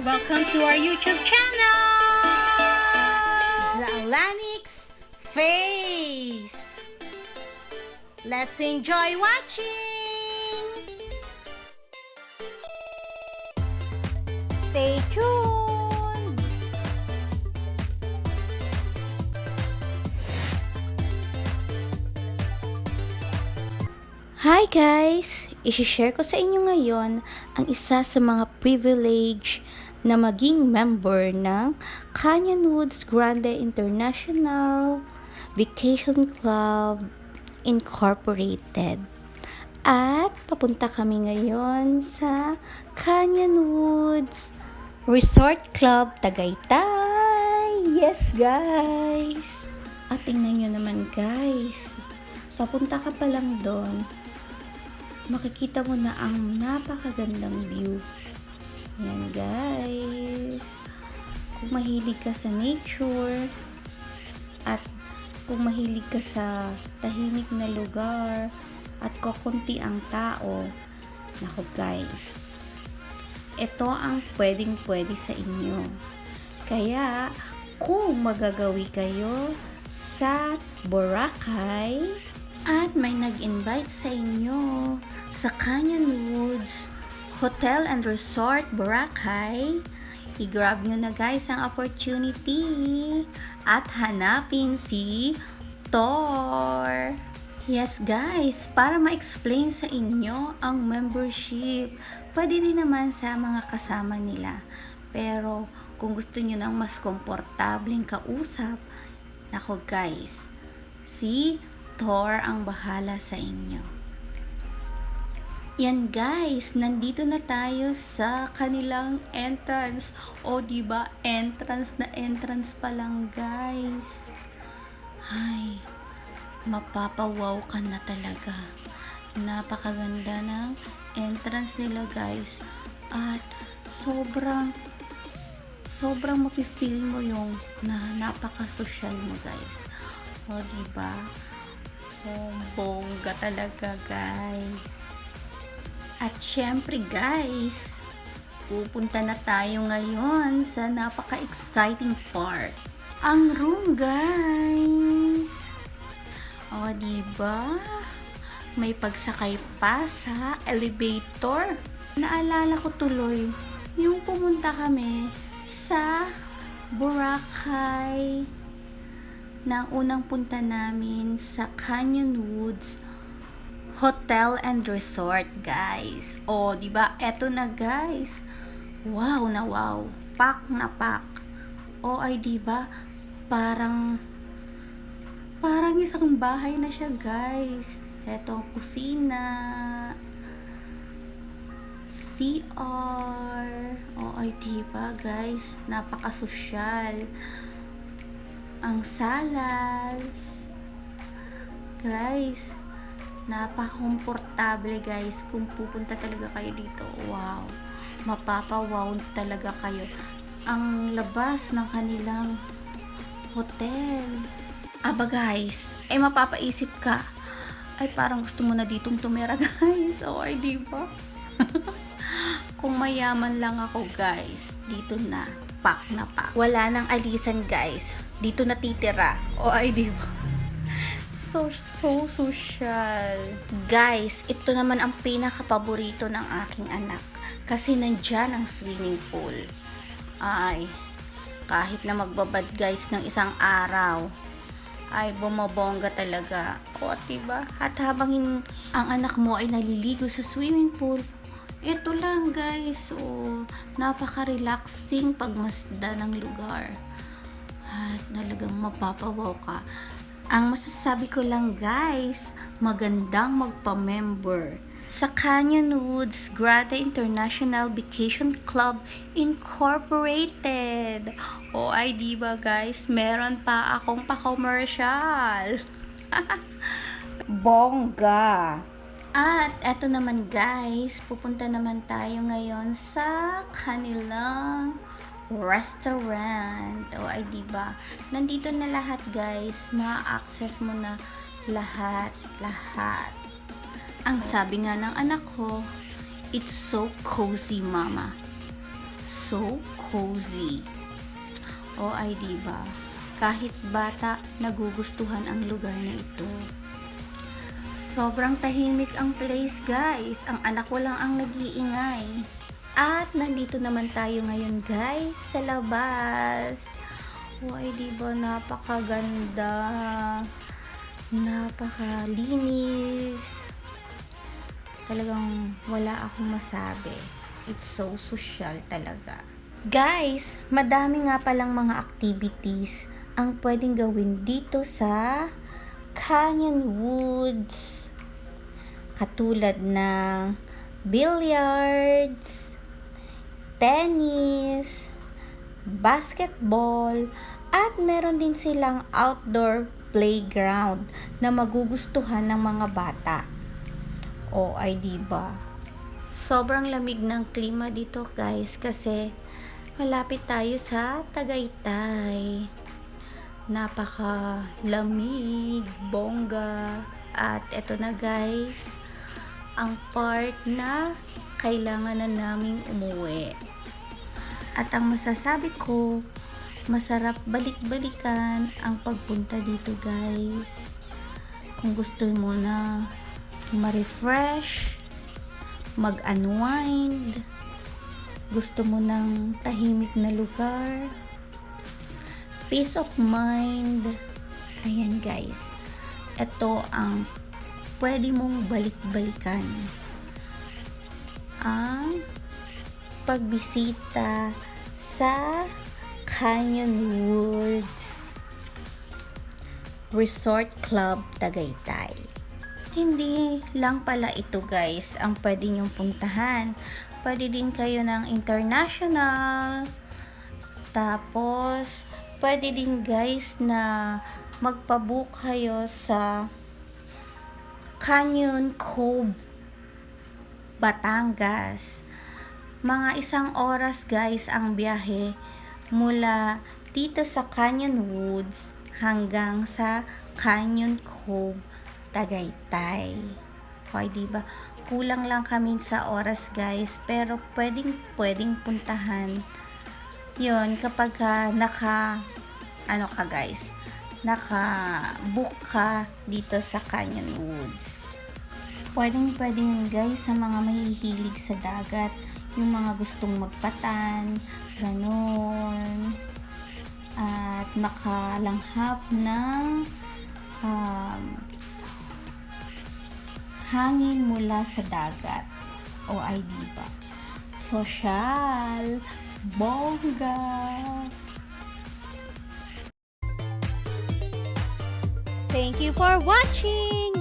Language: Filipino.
Welcome to our YouTube channel! Zalanix Face. Let's enjoy watching. Stay tuned. Hi guys! I-share ko sa inyo ngayon ang isa sa mga privilege na maging member ng Canyonwoods Grande International Vacation Club Incorporated. At papunta kami ngayon sa Canyonwoods Resort Club Tagaytay. Yes guys! At tingnan nyo naman guys, papunta ka pa lang doon, makikita mo na ang napakagandang view. Yan guys. Kung mahilig ka sa nature at kung mahilig ka sa tahimik na lugar at kukunti ang tao, naku guys, ito ang pwedeng-pwede sa inyo. Kaya kung magagawi kayo sa Boracay at may nag-invite sa inyo sa Canyonwoods Hotel and Resort Boracay, i-grab nyo na guys ang opportunity at hanapin si Thor. Yes guys, para ma-explain sa inyo ang membership, pwede din naman sa mga kasama nila. Pero kung gusto nyo ng mas komportableng kausap, nako guys, si Thor ang bahala sa inyo. Yan guys, nandito na tayo sa kanilang entrance. O diba, entrance na entrance pa lang guys. Ay, mapapawaw ka na talaga. Napakaganda ng entrance nila guys. At sobrang mapifeel mo yung na napaka-social mo guys. O diba? Bongga talaga guys. At syempre guys, pupunta na tayo ngayon sa napaka-exciting part. Ang room guys. O diba? May pagsakay pa sa elevator. Naalala ko tuloy yung pumunta kami sa Boracay na unang punta namin sa Canyonwoods Hotel and Resort guys. O diba, eto na guys. Wow na wow, pack na pack. O ay diba, parang isang bahay na siya guys. Eto ang kusina, CR. O ay diba guys, napaka-sosyal. Ang salas, guys, napaka-komportable guys. Kung pupunta talaga kayo dito, wow, mapapawaw talaga kayo. Ang labas ng kanilang hotel, aba guys, ay mapapaisip ka, ay parang gusto mo na ditong tumira guys. O ay diba? Kung mayaman lang ako guys, dito na, pack na pack. Wala nang alisan guys, dito natitira. O ay diba? So social. Guys, ito naman ang pinaka-paborito ng aking anak. Kasi nandyan ang swimming pool. Ay, kahit na magbabad guys ng isang araw, ay bumabongga talaga. O diba? At habang ang anak mo ay naliligo sa swimming pool, ito lang guys, napaka-relaxing pagmasda ng lugar. At talagang mapapawaw ka. Ang masasabi ko lang guys, magandang magpa-member sa Canyonwoods Grande International Vacation Club Incorporated. O ay diba guys, meron pa akong pa-commercial. Bongga! At eto naman guys, pupunta naman tayo ngayon sa kanilang restaurant. O ay diba, nandito na lahat guys, ma-access mo na lahat. Ang sabi nga ng anak ko, it's so cozy mama. so cozy. O ay diba, kahit bata nagugustuhan ang lugar na ito. Sobrang tahimik ang place guys, ang anak ko lang ang nag-iingay. At nandito naman tayo ngayon guys sa labas. O ay diba, napakaganda, napakalinis. Talagang wala akong masabi. It's so social talaga. Guys, madami nga palang mga activities ang pwedeng gawin dito sa Canyon Woods. Katulad ng billiards, tennis, basketball, at meron din silang outdoor playground na magugustuhan ng mga bata. O ay diba? Sobrang lamig ng klima dito guys kasi malapit tayo sa Tagaytay. Napaka lamig, bongga. At eto na guys, ang part na kailangan na naming umuwi. At ang masasabi ko, masarap balik-balikan ang pagpunta dito guys. Kung gusto mo na ma-refresh, mag-unwind, gusto mo ng tahimik na lugar, peace of mind, ayan guys, ito ang pwede mong balik-balikan, ang pagbisita sa Canyon Woods Resort Club Tagaytay. Hindi lang pala ito guys ang pwede nyong puntahan. Pwede din kayo ng international. Tapos, pwede din guys na magpabook kayo sa Canyon Cove, Batangas. Mga 1 oras guys ang biyahe mula dito sa Canyon Woods hanggang sa Canyon Cove, Tagaytay. Okay, diba? Kulang lang kami sa oras guys, pero pwedeng puntahan yon kapag naka-book ka dito sa Canyon Woods. Pwedeng guys sa mga mahihilig sa dagat, yung mga gustong magpatan, ganon, at makalanghap ng hangin mula sa dagat. O ay diba? Social, bongga. Thank you for watching!